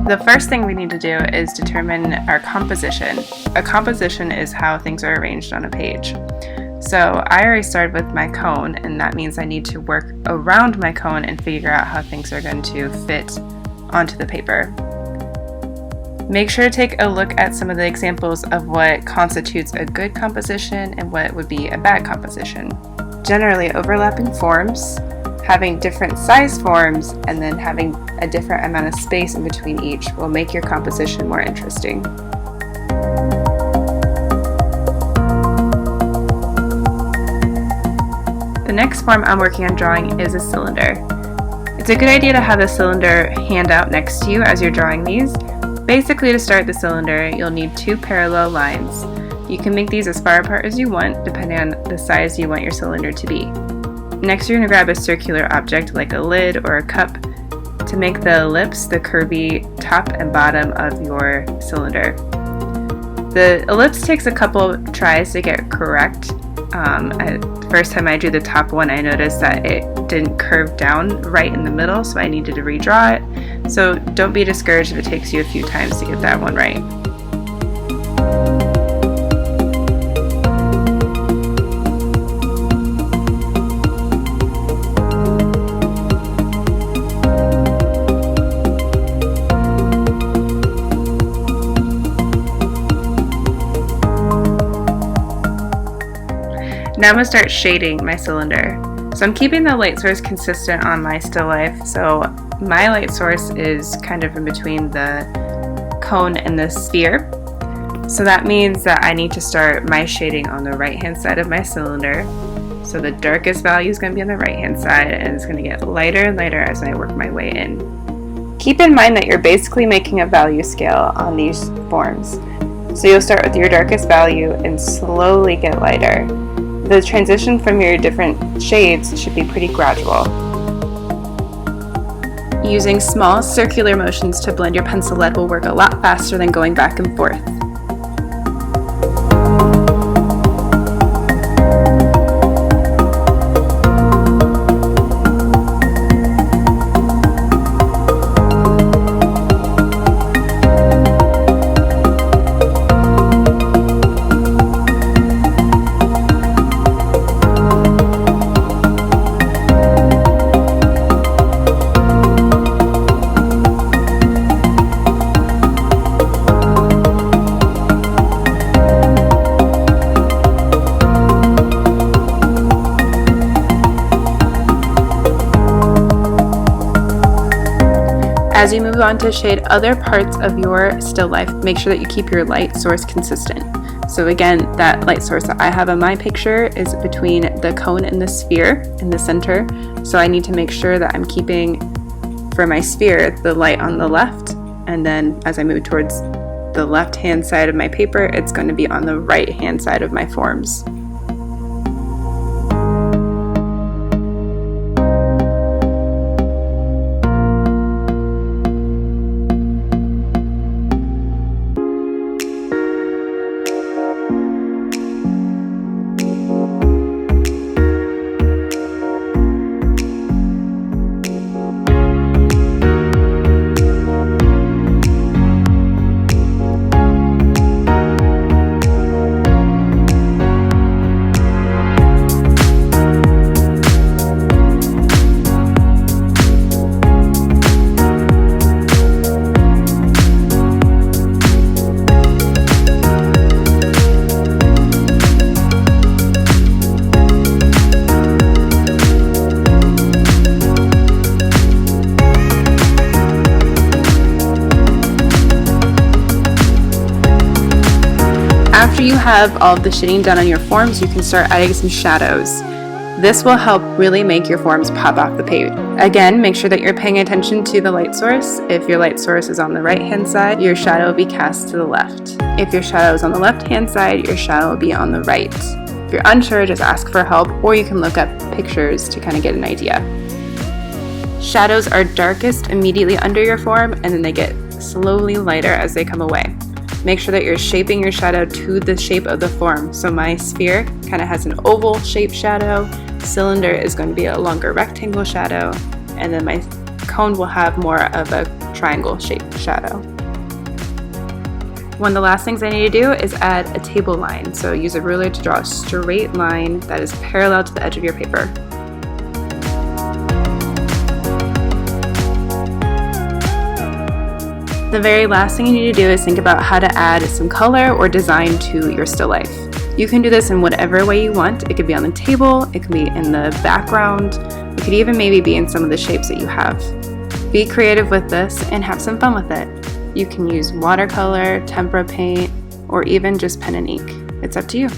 The first thing we need to do is determine our composition. A composition is how things are arranged on a page. So I already started with my cone, and that means I need to work around my cone and figure out how things are going to fit onto the paper. Make sure to take a look at some of the examples of what constitutes a good composition and what would be a bad composition. Generally, overlapping forms, having different size forms, and then having a different amount of space in between each will make your composition more interesting. The next form I'm working on drawing is a cylinder. It's a good idea to have the cylinder handout next to you as you're drawing these. Basically, to start the cylinder, you'll need two parallel lines. You can make these as far apart as you want, depending on the size you want your cylinder to be. Next, you're going to grab a circular object like a lid or a cup to make the ellipse the curvy top and bottom of your cylinder. The ellipse takes a couple tries to get correct. The first time I drew the top one, I noticed that it didn't curve down right in the middle, so I needed to redraw it. So don't be discouraged if it takes you a few times to get that one right. Now I'm going to start shading my cylinder. So I'm keeping the light source consistent on my still life, so my light source is kind of in between the cone and the sphere. So that means that I need to start my shading on the right hand side of my cylinder. So the darkest value is going to be on the right hand side, and it's going to get lighter and lighter as I work my way in. Keep in mind that you're basically making a value scale on these forms. So you'll start with your darkest value and slowly get lighter. The transition from your different shades should be pretty gradual. Using small circular motions to blend your pencil lead will work a lot faster than going back and forth. As you move on to shade other parts of your still life, make sure that you keep your light source consistent. So again, that light source that I have on my picture is between the cone and the sphere in the center. So I need to make sure that I'm keeping, for my sphere, the light on the left, and then as I move towards the left hand side of my paper, it's going to be on the right hand side of my forms. After you have all of the shading done on your forms, you can start adding some shadows. This will help really make your forms pop off the page. Again, make sure that you're paying attention to the light source. If your light source is on the right hand side, your shadow will be cast to the left. If your shadow is on the left hand side, your shadow will be on the right. If you're unsure, just ask for help, or you can look up pictures to kind of get an idea. Shadows are darkest immediately under your form, and then they get slowly lighter as they come away. Make sure that you're shaping your shadow to the shape of the form. So my sphere kind of has an oval shaped shadow, cylinder is going to be a longer rectangle shadow, and then my cone will have more of a triangle shaped shadow. One of the last things I need to do is add a table line. So use a ruler to draw a straight line that is parallel to the edge of your paper. The very last thing you need to do is think about how to add some color or design to your still life. You can do this in whatever way you want. It could be on the table, it could be in the background, it could even maybe be in some of the shapes that you have. Be creative with this and have some fun with it. You can use watercolor, tempera paint, or even just pen and ink. It's up to you.